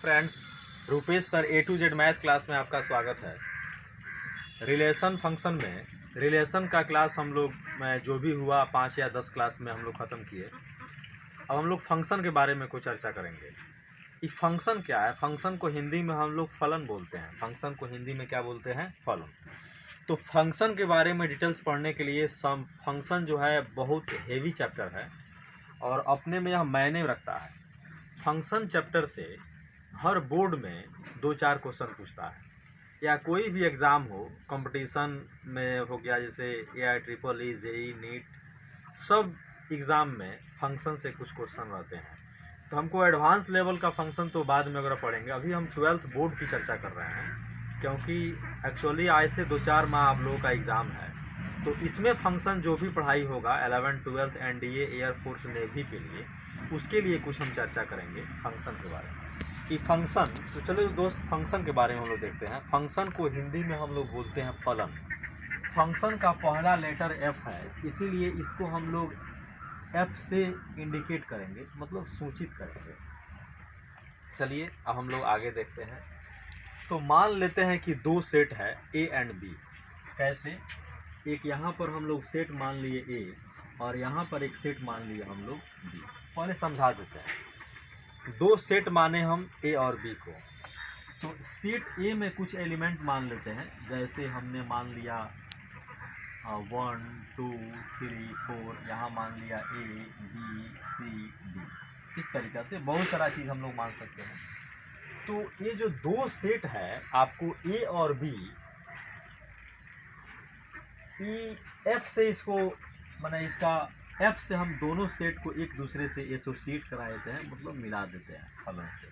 Friends, Rupesh sir A to Z math class में आपका स्वागत है। रिलेशन फंक्शन में रिलेशन का क्लास हम लोग में जो भी हुआ 5 या 10 क्लास में हम लोग ख़त्म किए। अब हम लोग फंक्शन के बारे में कुछ चर्चा करेंगे। ये फंक्शन क्या है? फंक्शन को हिंदी में हम लोग फलन बोलते हैं। फंक्शन को हिंदी में क्या बोलते हैं? फलन। तो फंक्शन के बारे में डिटेल्स पढ़ने के लिए फंक्शन जो है बहुत हेवी चैप्टर है और अपने में यह मायने रखता है। फंक्शन चैप्टर से हर बोर्ड में 2-4 क्वेश्चन पूछता है, या कोई भी एग्ज़ाम हो, कंपटीशन में हो गया जैसे AIEEE, JEE, नीट, सब एग्ज़ाम में फंक्शन से कुछ क्वेश्चन रहते हैं। तो हमको एडवांस लेवल का फंक्शन तो बाद में अगर पढ़ेंगे, अभी हम 12th बोर्ड की चर्चा कर रहे हैं, क्योंकि एक्चुअली आज से 2-4 माह आप लोगों का एग्ज़ाम है। तो इसमें फंक्शन जो भी पढ़ाई होगा 11th 12th NDA air force navy के लिए, उसके लिए कुछ हम चर्चा करेंगे फंक्शन के बारे में। कि फंक्शन, तो चलो दोस्त फंक्शन के बारे में हम लोग देखते हैं। फंक्शन को हिंदी में हम लोग बोलते हैं फलन। फंक्शन का पहला लेटर F है, इसीलिए इसको हम लोग F से इंडिकेट करेंगे, मतलब सूचित करेंगे। चलिए अब हम लोग आगे देखते हैं। तो मान लेते हैं कि 2 सेट है A एंड B। कैसे? एक यहाँ पर हम लोग सेट मान लिए A और यहाँ पर एक सेट मान लिए हम लोग B। पहले समझा देते हैं। 2 सेट माने हम A और B को। तो सेट A में कुछ एलिमेंट मान लेते हैं, जैसे हमने मान लिया 1 2 3 4, यहाँ मान लिया A B C D। इस तरीक़ा से बहुत सारा चीज़ हम लोग मान सकते हैं। तो ये जो 2 सेट है, आपको A और B F से इसको माने इसका F से हम दोनों सेट को एक दूसरे से एसोसिएट करा देते हैं, मतलब मिला देते हैं फलन से।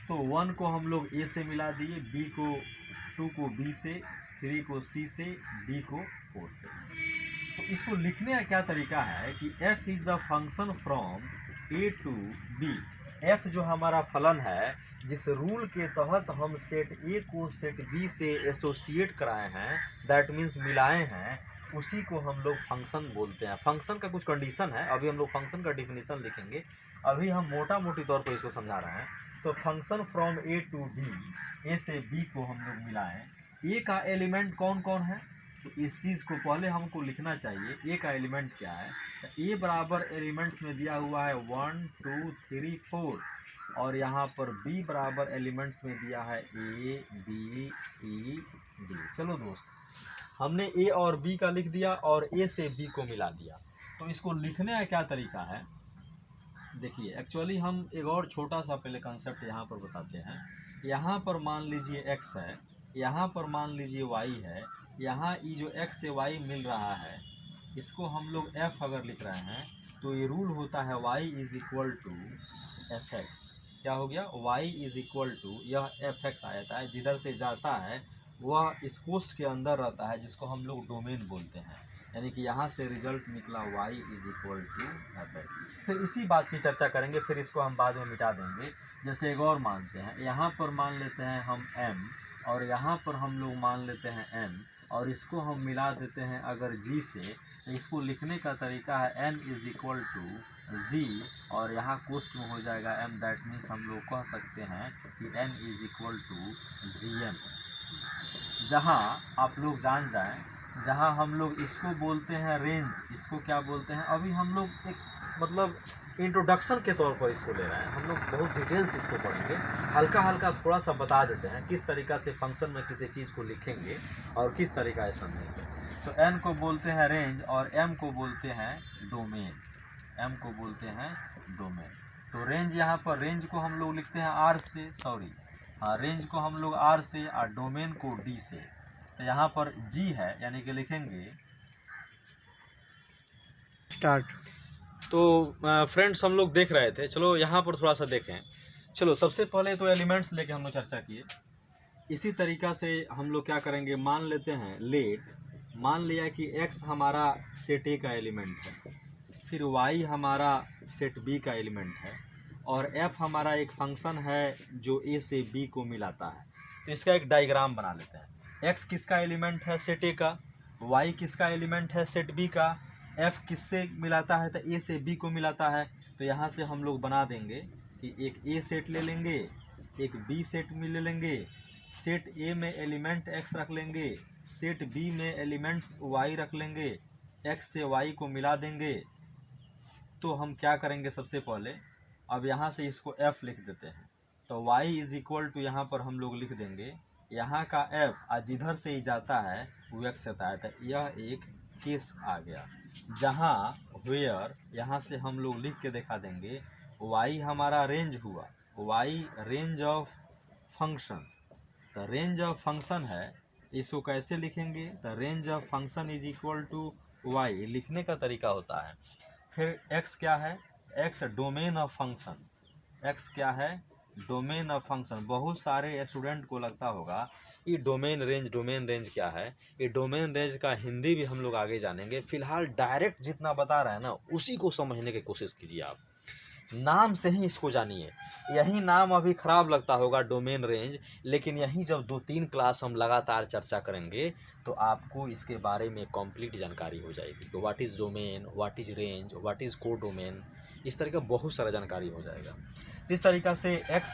तो 1 को हम लोग A से मिला दिए, B को 2 को B से, 3 को C से, D को 4 से। तो इसको लिखने का क्या तरीका है कि F is the function from A to B। F जो हमारा फलन है, जिस रूल के तहत हम सेट A को सेट B से एसोसिएट कराए हैं, दैट मीन्स मिलाए हैं, उसी को हम लोग फंक्शन बोलते हैं। फंक्शन का कुछ कंडीशन है, अभी हम लोग फंक्शन का डिफिनीशन लिखेंगे, अभी हम मोटा मोटी तौर पर इसको समझा रहे हैं। तो function from A to B, A से B को हम लोग मिलाएं। A का एलिमेंट कौन कौन है? तो इस चीज़ को पहले हमको लिखना चाहिए। A का एलिमेंट क्या है? तो A बराबर एलिमेंट्स में दिया हुआ है 1 2 3 4, और यहाँ पर B बराबर एलिमेंट्स में दिया है A B C D। चलो दोस्त, हमने A और B का लिख दिया और A से B को मिला दिया। तो इसको लिखने का क्या तरीका है? देखिए, एक्चुअली हम एक और छोटा सा पहले कंसेप्ट यहाँ पर बताते हैं। यहाँ पर मान लीजिए x है, यहाँ पर मान लीजिए y है, यहाँ ये जो x से y मिल रहा है, इसको हम लोग f अगर लिख रहे हैं, तो ये रूल होता है y is equal to fx। क्या हो गया? y इज़ इक्वल टू, यह fx आ जाता है, जिधर से जाता है वह इस कोष्ठ के अंदर रहता है, जिसको हम लोग डोमेन बोलते हैं। यानी कि यहाँ से रिजल्ट निकला y is equal to fx। फिर इसी बात की चर्चा करेंगे, फिर इसको हम बाद में मिटा देंगे। जैसे एक और मानते हैं, यहाँ पर मान लेते हैं हम m, और यहाँ पर हम लोग मान लेते हैं n, और इसको हम मिला देते हैं अगर g से, तो इसको लिखने का तरीका है n is equal to g, और यहाँ कोष्ठ में हो जाएगा m। दैट मीन्स हम लोग कह सकते हैं कि n is equal to gm। जहाँ आप लोग जान जाएं, जहाँ हम लोग इसको बोलते हैं रेंज, इसको क्या बोलते हैं? अभी हम लोग एक मतलब इंट्रोडक्शन के तौर पर इसको ले रहे हैं, हम लोग बहुत डिटेल्स इसको पढ़ेंगे। हल्का हल्का थोड़ा सा बता देते हैं किस तरीक़ा से फंक्शन में किसी चीज़ को लिखेंगे और किस तरीक़ा से समझेंगे। तो n को बोलते हैं रेंज और m को बोलते हैं डोमेन। m को बोलते हैं डोमेन। तो रेंज, यहाँ पर रेंज को हम लोग लिखते हैं r से, सॉरी हाँ, रेंज को हम लोग R से और डोमेन को D से। तो यहाँ पर G है, यानी कि लिखेंगे स्टार्ट। तो फ्रेंड्स, हम लोग देख रहे थे, चलो यहाँ पर थोड़ा सा देखें। चलो सबसे पहले तो एलिमेंट्स लेके हम लोग चर्चा किए। इसी तरीक़ा से हम लोग क्या करेंगे, मान लेते हैं लेट, मान लिया कि X हमारा सेट A का एलिमेंट है, फिर Y हमारा सेट B का एलिमेंट है, और f हमारा एक फंक्शन है जो A से B को मिलाता है। तो इसका एक डायग्राम बना लेते हैं। x किसका एलिमेंट है? सेट A का। y किसका एलिमेंट है? सेट B का। f किससे मिलाता है? तो A से B को मिलाता है। तो यहाँ से हम लोग बना देंगे कि एक ए सेट ले लेंगे, एक बी सेट में ले लेंगे, सेट ए में एलिमेंट एक्स रख लेंगे, सेट बी में एलिमेंट्स वाई रख लेंगे, एक्स से वाई को मिला देंगे। तो हम क्या करेंगे, सबसे पहले अब यहाँ से इसको f लिख देते हैं। तो y इज इक्वल टू यहाँ पर हम लोग लिख देंगे यहाँ का f आज जिधर से ही जाता है वो x आता है। तो यह एक केस आ गया जहाँ वेयर यहाँ से हम लोग लिख के दिखा देंगे y हमारा रेंज हुआ, y रेंज ऑफ फंक्शन। तो रेंज ऑफ फंक्शन है, इसको कैसे लिखेंगे, तो range of function is equal to y, लिखने का तरीका होता है। फिर x क्या है, x domain of function, x क्या है, डोमेन ऑफ फंक्शन। बहुत सारे स्टूडेंट को लगता होगा ये डोमेन रेंज क्या है। ये डोमेन रेंज का हिंदी भी हम लोग आगे जानेंगे। फिलहाल डायरेक्ट जितना बता रहे हैं ना उसी को समझने की कोशिश कीजिए। आप नाम से ही इसको जानिए। यही नाम अभी ख़राब लगता होगा डोमेन रेंज, लेकिन यही जब 2-3 क्लास हम लगातार चर्चा करेंगे तो आपको इसके बारे में कंप्लीट जानकारी हो जाएगी कि what is domain, what is range, what is को डोमेन, इस तरह का बहुत सारा जानकारी हो जाएगा। इस तरीक़ा से x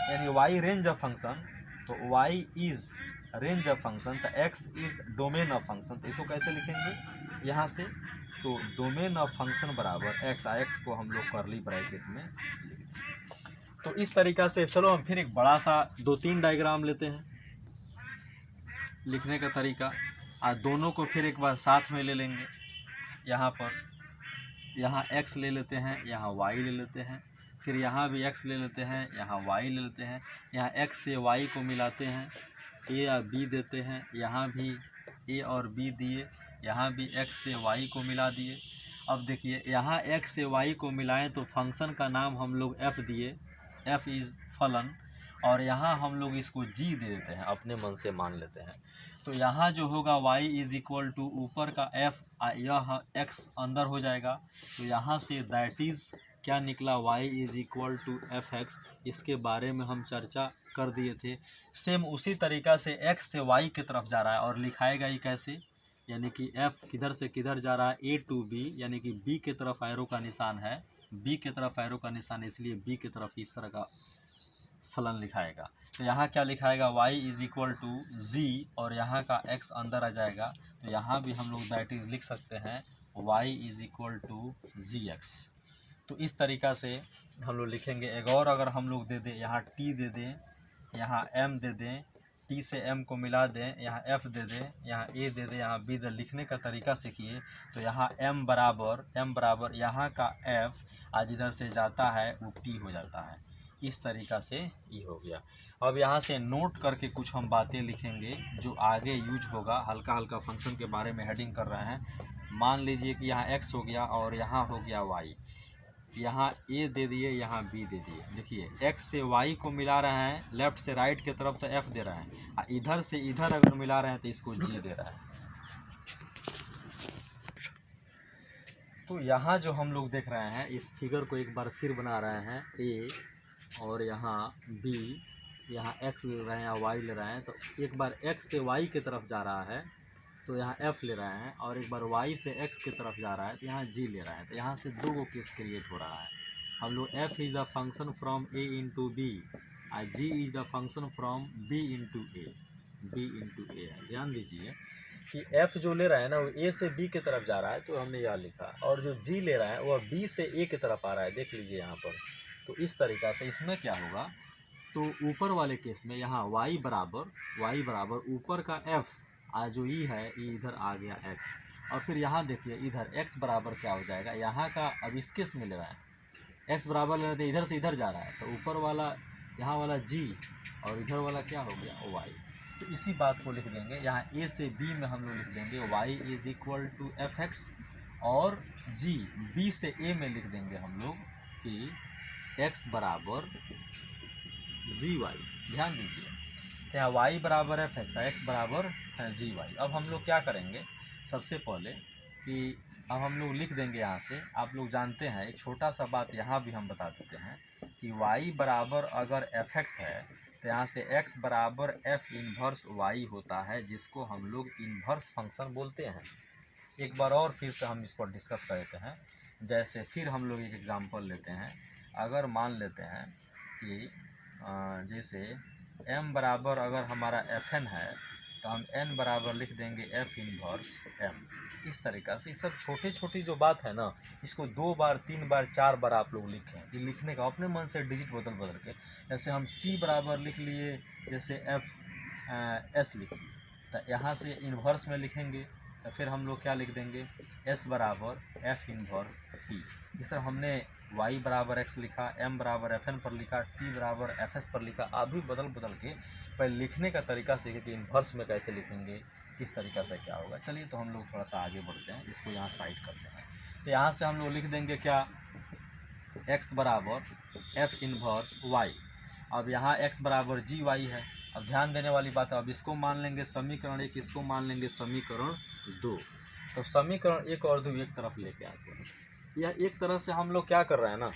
यानी y रेंज ऑफ फंक्शन, तो y is range of function, तो x is domain of function. तो इसको कैसे लिखेंगे यहाँ से, तो डोमेन ऑफ फंक्शन बराबर x को हम लोग कर्ली ब्रैकेट में लिख। तो इस तरीक़ा से चलो हम फिर एक बड़ा सा 2-3 डायग्राम लेते हैं लिखने का तरीका। आज दोनों को फिर एक बार साथ में ले लेंगे। यहाँ पर यहाँ x ले लेते हैं, यहाँ y ले लेते हैं, फिर यहाँ भी x ले लेते हैं, यहाँ y ले लेते हैं। यहाँ x से y को मिलाते हैं, a या b देते हैं, यहाँ भी a और b दिए, यहाँ भी x से y को मिला दिए। अब देखिए यहाँ x से y को मिलाएं तो फंक्शन का नाम हम लोग f दिए, f इज़ फलन, और यहाँ हम लोग इसको g दे देते हैं, अपने मन से मान लेते हैं। तो यहाँ जो होगा y इज़ इक्वल टू ऊपर का f, यह x अंदर हो जाएगा। तो यहाँ से दैट इज़ क्या निकला, y is equal to fx। इसके बारे में हम चर्चा कर दिए थे। सेम उसी तरीक़ा से x से y की तरफ जा रहा है और लिखाएगा ये कैसे, यानी कि f किधर से किधर जा रहा है, a टू b, यानी कि b की तरफ एरो का निशान है, b की तरफ एरो का निशान, इसलिए b की तरफ इस तरह का फलन लिखाएगा। तो यहाँ क्या लिखाएगा, y is equal to z, और यहाँ का x अंदर आ जाएगा। तो यहाँ भी हम लोग दैट इज़ लिख सकते हैं y is equal to gx। तो इस तरीक़ा से हम लोग लिखेंगे। एक और अगर हम लोग दे दें, यहाँ t दे दें, यहाँ m दे दें, t से m को मिला दें, यहाँ f दे दें, यहाँ a दे दें, यहाँ b दे, लिखने का तरीका सीखिए। तो यहाँ m बराबर यहाँ का f आज इधर से जाता है वो t हो जाता है। इस तरीक़ा से ये हो गया। अब यहाँ से नोट करके कुछ हम बातें लिखेंगे जो आगे यूज होगा। हल्का हल्का फंक्शन के बारे में हेडिंग कर रहे हैं। मान लीजिए कि यहाँ x हो गया और यहाँ हो गया y, यहाँ a दे दिए, यहाँ b दे दिए। देखिए x से y को मिला रहे हैं लेफ़्ट से राइट की तरफ तो f दे रहे हैं, इधर से इधर अगर मिला रहे हैं तो इसको g दे रहा है। तो यहाँ जो हम लोग देख रहे हैं इस फिगर को एक बार फिर बना रहे हैं, a और यहाँ b, यहाँ x ले रहे हैं या y ले रहे हैं। तो एक बार x से y की तरफ जा रहा है तो यहाँ f ले रहे हैं, और एक बार y से x की तरफ जा रहा है तो यहाँ g ले रहा है। तो यहाँ से दो गो केस क्रिएट हो रहा है। हम लोग f is the function from a into b और g is the function from b into a। ध्यान दीजिए कि f जो ले रहा है ना वो a से b की तरफ जा रहा है, तो हमने यह लिखा, और जो g ले रहा है वह b से a की तरफ आ रहा है। देख लीजिए यहाँ पर। तो इस तरीक़ा से इसमें क्या होगा, तो ऊपर वाले केस में यहाँ y बराबर ऊपर का f आज जो ई है ये इधर आ गया x, और फिर यहाँ देखिए इधर x बराबर क्या हो जाएगा, यहाँ का अब इस केस में ले रहा है x बराबर ले रहे थे, इधर से इधर जा रहा है तो ऊपर वाला यहाँ वाला g और इधर वाला क्या हो गया y। तो इसी बात को लिख देंगे, यहाँ a से b में हम लोग लिख देंगे y is equal to fx, और g b से a में लिख देंगे हम लोग कि x बराबर zy। ध्यान दीजिए तो यहाँ y बराबर है fx, x बराबर है zy। अब हम लोग क्या करेंगे, सबसे पहले कि अब हम लोग लिख देंगे यहाँ से। आप लोग जानते हैं एक छोटा सा बात यहाँ भी हम बता देते हैं कि y बराबर अगर fx है तो यहाँ से x बराबर f इन्वर्स y होता है, जिसको हम लोग इन्वर्स फंक्शन बोलते हैं। एक बार और फिर से हम इसको डिस्कस कर लेते हैं। जैसे फिर हम लोग एक एग्जांपल लेते हैं। अगर मान लेते हैं कि जैसे m बराबर अगर हमारा fn है तो हम n बराबर लिख देंगे f इनवर्स m। इस तरीक़ा से ये सब छोटी छोटी जो बात है ना, इसको 2 बार 3 बार 4 बार आप लोग लिखें। ये लिखने का अपने मन से डिजिट बदल बदल के, जैसे हम t बराबर लिख लिए, जैसे s लिख लिए, तो यहाँ से इन्वर्स में लिखेंगे तो फिर हम लोग क्या लिख देंगे, s बराबर f इनवर्स t। इस तरह हमने y बराबर x लिखा, m बराबर fn पर लिखा, t बराबर fs पर लिखा। आप भी बदल बदल के पहले लिखने का तरीका सीखे कि इन्वर्स में कैसे लिखेंगे, किस तरीक़ा से क्या होगा। चलिए तो हम लोग थोड़ा सा आगे बढ़ते हैं, इसको यहाँ साइड करते हैं। तो यहाँ से हम लोग लिख देंगे क्या, x बराबर f इनवर्स y। अब यहाँ x बराबर जी वाई है। अब ध्यान देने वाली बात है, अब इसको मान लेंगे समीकरण 1, इसको मान लेंगे समीकरण 2। तो समीकरण 1 और 2 एक तरफ लेके आते हैं। यह एक तरह से हम लोग क्या कर रहे हैं ना,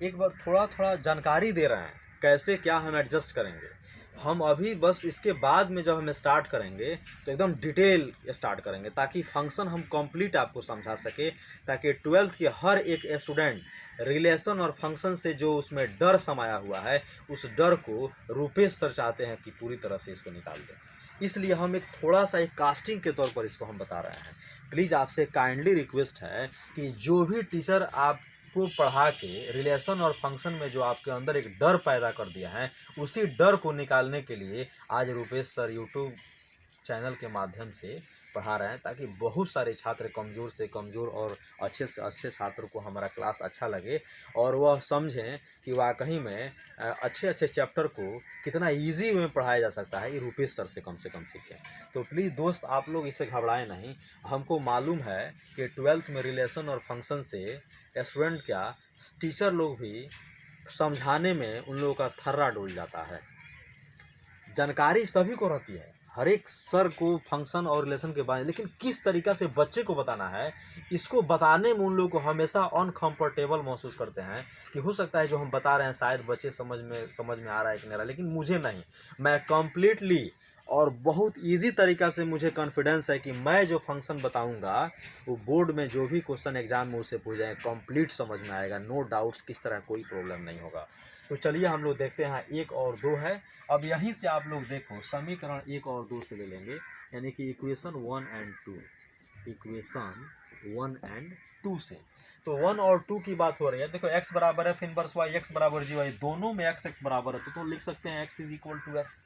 एक बार थोड़ा थोड़ा जानकारी दे रहे हैं कैसे क्या हम एडजस्ट करेंगे। हम अभी बस इसके बाद में जब हम स्टार्ट करेंगे तो एकदम डिटेल स्टार्ट करेंगे, ताकि फंक्शन हम कंप्लीट आपको समझा सके, ताकि 12th के हर एक स्टूडेंट रिलेशन और फंक्शन से जो उसमें डर समाया हुआ है, उस डर को रूपेश सर चाहते हैं कि पूरी तरह से इसको निकाल दें। इसलिए हम एक थोड़ा सा एक कास्टिंग के तौर पर इसको हम बता रहे हैं। प्लीज़ आपसे काइंडली रिक्वेस्ट है कि जो भी टीचर आपको पढ़ा के रिलेशन और फंक्शन में जो आपके अंदर एक डर पैदा कर दिया है, उसी डर को निकालने के लिए आज रूपेश सर यूट्यूब चैनल के माध्यम से पढ़ा रहे हैं, ताकि बहुत सारे छात्र कमज़ोर से कमज़ोर और अच्छे से अच्छे छात्र को हमारा क्लास अच्छा लगे और वह समझें कि वाकई में अच्छे अच्छे चैप्टर को कितना इजी में पढ़ाया जा सकता है। ये रूपेश सर से कम सीखें। तो प्लीज़ दोस्त, आप लोग इससे घबराएं नहीं। हमको मालूम है कि 12th में रिलेशन और फंक्शन से स्टूडेंट क्या, टीचर लोग भी समझाने में उन लोगों का थर्रा डोल जाता है। जानकारी सभी को रहती है, हर एक सर को फंक्शन और रिलेशन के बारे में, लेकिन किस तरीक़ा से बच्चे को बताना है, इसको बताने में उन लोगों को हमेशा अनकम्फर्टेबल महसूस करते हैं कि हो सकता है जो हम बता रहे हैं शायद बच्चे समझ में आ रहा है कि नहीं आ रहा, लेकिन मुझे नहीं, मैं कम्प्लीटली और बहुत इजी तरीक़ा से मुझे कॉन्फिडेंस है कि मैं जो फंक्शन बताऊंगा वो बोर्ड में जो भी क्वेश्चन एग्जाम में उससे पूछ जाए कंप्लीट समझ में आएगा, नो डाउट्स, किस तरह कोई प्रॉब्लम नहीं होगा। तो चलिए हम लोग देखते हैं 1 और 2 है। अब यहीं से आप लोग देखो समीकरण 1 और 2 से ले लेंगे, यानी कि इक्वेशन 1 एंड 2, इक्वेशन 1 एंड 2 से। तो 1 और 2 की बात हो रही है। देखो x बराबर f इनवर्स y, x बराबर जी वाई, दोनों में x बराबर है तो लिख सकते हैं x is equal to x।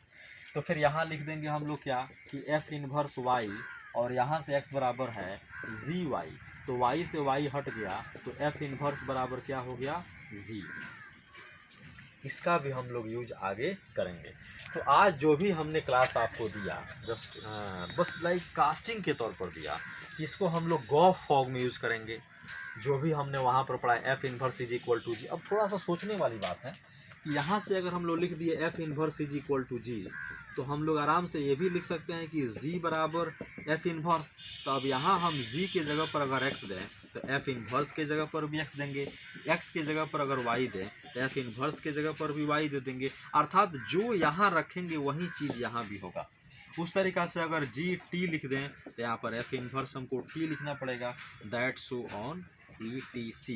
तो फिर यहाँ लिख देंगे हम लोग क्या कि f इनवर्स y और यहाँ से x बराबर है जी वाई, तो y से y हट गया तो f इनवर्स बराबर क्या हो गया, g। इसका भी हम लोग यूज आगे करेंगे। तो आज जो भी हमने क्लास आपको दिया, जस्ट बस लाइक कास्टिंग के तौर पर दिया, इसको हम लोग गॉफ फॉग में यूज़ करेंगे। जो भी हमने वहाँ पर पढ़ा f inverse is equal to g. अब थोड़ा सा सोचने वाली बात है कि यहाँ से अगर हम लोग लिख दिए f inverse is equal to g, तो हम लोग आराम से ये भी लिख सकते हैं कि g बराबर f इनवर्स। तो अब यहाँ हम g के जगह पर अगर x दें तो f इनवर्स के जगह पर भी x देंगे, x के जगह पर अगर y दें तो f इनवर्स के जगह पर भी y दे देंगे। अर्थात जो यहाँ रखेंगे वही चीज़ यहाँ भी होगा। उस तरीक़ा से अगर जी टी लिख दें तो यहाँ पर f इनवर्स हमको t लिखना पड़ेगा, दैट सो ऑन ETC।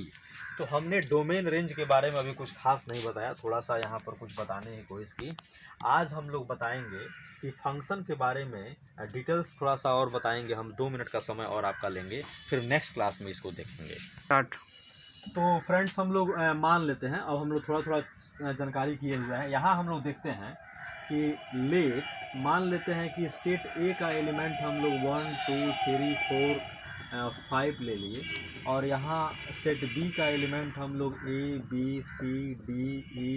तो हमने डोमेन रेंज के बारे में अभी कुछ खास नहीं बताया, थोड़ा सा यहाँ पर कुछ बताने की कोशिश की। आज हम लोग बताएंगे कि फंक्शन के बारे में डिटेल्स थोड़ा सा और बताएंगे। हम 2 मिनट का समय और आपका लेंगे, फिर नेक्स्ट क्लास में इसको देखेंगे। स्टार्ट। तो फ्रेंड्स हम लोग मान लेते हैं, अब हम लोग थोड़ा थोड़ा जानकारी किए हुए हैं। यहाँ हम लोग देखते हैं कि लेट मान लेते हैं कि सेट ए का एलिमेंट हम लोग 1 2 3 4 5 ले लिए, और यहाँ सेट बी का एलिमेंट हम लोग A B C D E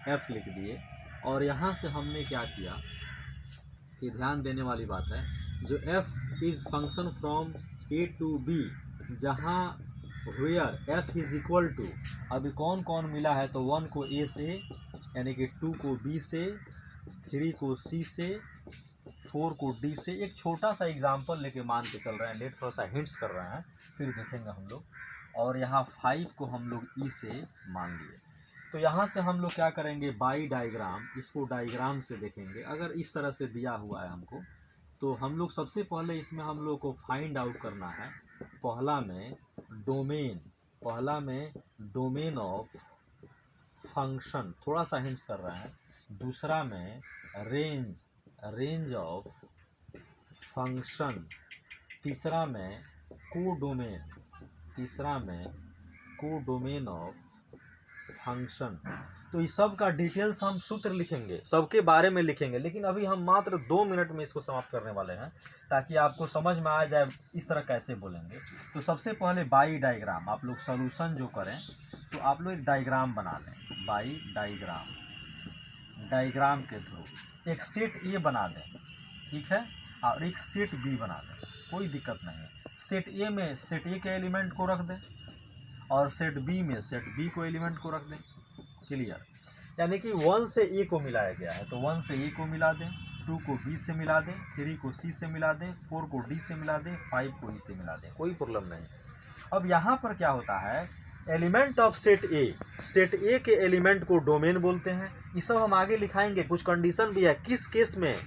F लिख दिए। और यहाँ से हमने क्या किया कि ध्यान देने वाली बात है, जो f is function from A to B, जहाँ where f is equal to, अभी कौन कौन मिला है तो 1 को a से, यानी कि 2 को b से, 3 को c से, 4 को d से। एक छोटा सा एग्जाम्पल लेके मान के चल रहे हैं, लेट थोड़ा सा हिंट्स कर रहे हैं, फिर देखेंगे हम लोग। और यहाँ 5 को हम लोग e से मान लिए। तो यहाँ से हम लोग क्या करेंगे, बाई डायग्राम, इसको डायग्राम से देखेंगे। अगर इस तरह से दिया हुआ है हमको, तो हम लोग सबसे पहले इसमें हम लोग को फाइंड आउट करना है पहला में डोमेन ऑफ फंक्शन, थोड़ा सा हिंट्स कर रहे हैं। दूसरा में रेंज ऑफ फंक्शन। तीसरा में कोडोमेन ऑफ फंक्शन। तो इस सब का डिटेल्स हम सूत्र लिखेंगे, सबके बारे में लिखेंगे, लेकिन अभी हम मात्र 2 मिनट में इसको समाप्त करने वाले हैं, ताकि आपको समझ में आ जाए इस तरह कैसे बोलेंगे। तो सबसे पहले बाई डायग्राम, आप लोग सॉल्यूशन जो करें तो आप लोग एक डायग्राम बना लें। बाई डायग्राम के थ्रू एक सेट ए बना दें, ठीक है, और एक सेट बी बना दें, कोई दिक्कत नहीं है। सेट ए में सेट ए के एलिमेंट को रख दें और सेट बी में सेट बी को एलिमेंट को रख दें। क्लियर? यानी कि 1 से ए को मिलाया गया है, तो 1 से ए को मिला दें, 2 को बी से मिला दें, 3 को सी से मिला दें, 4 को डी से मिला दें, 5 को ई से मिला दें, कोई प्रॉब्लम नहीं। अब यहाँ पर क्या होता है, एलिमेंट ऑफ सेट ए के एलिमेंट को डोमेन बोलते हैं। ये सब हम आगे लिखाएंगे, कुछ कंडीशन भी है किस केस में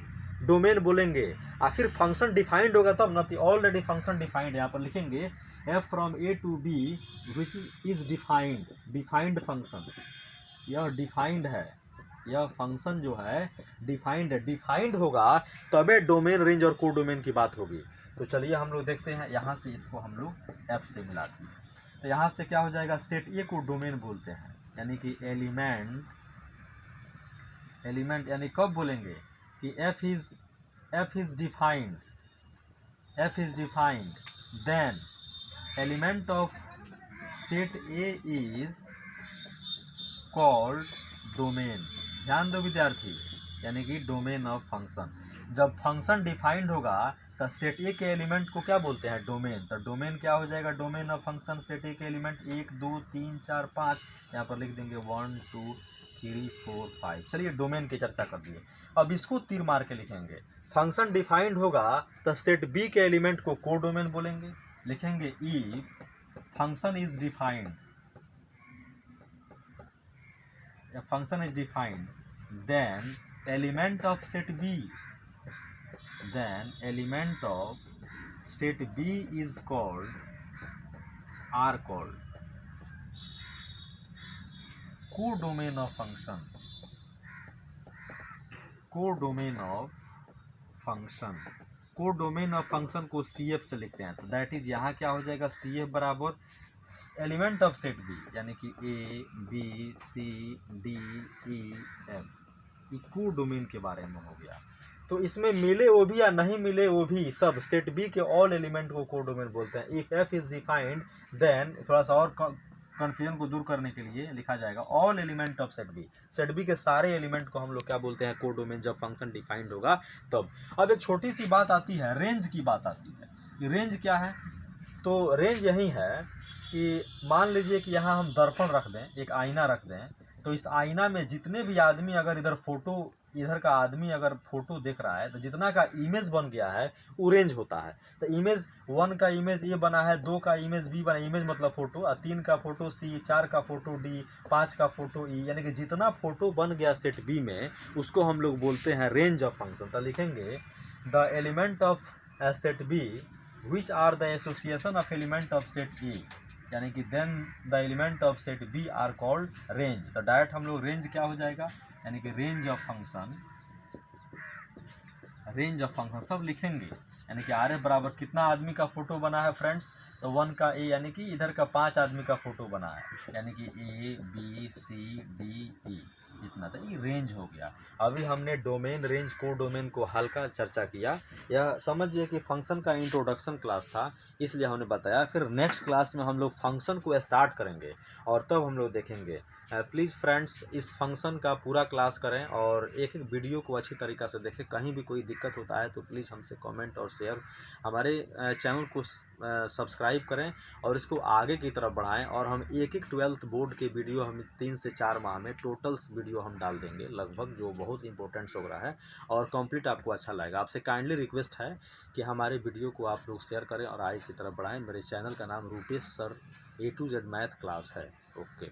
डोमेन बोलेंगे। आखिर फंक्शन डिफाइंड होगा तब ना, ऑलरेडी फंक्शन डिफाइंड, यहाँ पर लिखेंगे f from a to b which is defined function. यह डिफाइंड है, यह फंक्शन जो है डिफाइंड होगा तबे डोमेन, रेंज और कोडोमेन की बात होगी। तो चलिए हम लोग देखते हैं, यहाँ से इसको हम लोग f से मिलाते हैं। तो यहाँ से क्या हो जाएगा, सेट ए को डोमेन बोलते हैं, यानी कि एलिमेंट यानी कब बोलेंगे कि f is defined then element of set A is called domain. ध्यान दो विद्यार्थी, यानी कि डोमेन ऑफ फंक्शन। जब फंक्शन डिफाइंड होगा तो सेट ए के एलिमेंट को क्या बोलते हैं, डोमेन। तो डोमेन क्या हो जाएगा, डोमेन ऑफ फंक्शन सेट ए के एलिमेंट 1 2 3 4 5, यहाँ पर लिख देंगे 1 2 3 4 5। चलिए डोमेन की चर्चा कर दिए, अब इसको तीर मार के लिखेंगे। फंक्शन डिफाइंड होगा तो सेट बी के एलिमेंट को कोडोमेन बोलेंगे, लिखेंगे if function is defined, function is defined then element of set b is called codomain of function। Codomain of function को CF से लिखते हैं, तो दैट इज यहाँ क्या हो जाएगा, CF बराबर एलिमेंट ऑफ सेट बी, यानी कि A B C D E F। ये कोडोमेन के बारे में हो गया। तो इसमें मिले वो भी या नहीं मिले वो भी, सब सेट बी के ऑल एलिमेंट को कोडोमेन बोलते हैं। If F is defined then, थोड़ा सा और कन्फ्यूजन को दूर करने के लिए लिखा जाएगा all element of set B के सारे एलिमेंट को हम लोग क्या बोलते हैं, कोडोमेन, जब फंक्शन डिफाइंड होगा तब। अब एक छोटी सी बात आती है, रेंज की बात आती है। रेंज क्या है, तो रेंज यही है कि मान लीजिए कि यहाँ हम दर्पण रख दें, एक आईना रख दें, तो इस आईना में जितने भी आदमी अगर इधर का आदमी अगर फोटो देख रहा है, तो जितना का इमेज बन गया है वो रेंज होता है। तो इमेज 1 का इमेज ए बना है, 2 का इमेज बी बना, इमेज मतलब फोटो, और 3 का फोटो सी, 4 का फोटो डी, 5 का फोटो ई, यानी कि जितना फोटो बन गया सेट बी में उसको हम लोग बोलते हैं रेंज ऑफ फंक्शन। तो लिखेंगे the element of set B which are the association of element of set A, यानी कि then the element of set B are called range. तो डायरेक्ट हम लोग रेंज क्या हो जाएगा, यानी कि रेंज ऑफ फंक्शन सब लिखेंगे, यानी कि आर एफ बराबर कितना आदमी का फोटो बना है फ्रेंड्स, तो 1 का ए, यानी कि इधर का 5 आदमी का फोटो बना है, यानी कि A B C D E, इतना था, ये रेंज हो गया। अभी हमने डोमेन, रेंज, कोडोमेन को हल्का चर्चा किया। यह समझिए कि फंक्शन का इंट्रोडक्शन क्लास था, इसलिए हमने बताया। फिर नेक्स्ट क्लास में हम लोग फंक्शन को स्टार्ट करेंगे और तब हम लोग देखेंगे। प्लीज़ फ्रेंड्स इस फंक्शन का पूरा क्लास करें और एक वीडियो को अच्छी तरीक़ा से देखें। कहीं भी कोई दिक्कत होता है तो प्लीज़ हमसे कमेंट और शेयर, हमारे चैनल को सब्सक्राइब करें और इसको आगे की तरफ बढ़ाएं। और हम एक 12th बोर्ड के वीडियो हम 3 से 4 माह में टोटल्स वीडियो हम डाल देंगे लगभग, जो बहुत इंपॉर्टेंट्स हो रहा है और कंप्लीट आपको अच्छा लगेगा। आपसे काइंडली रिक्वेस्ट है कि हमारे वीडियो को आप लोग शेयर करें और आगे की तरफ बढ़ाएं। मेरे चैनल का नाम Rupesh sir A to Z math class है। ओके।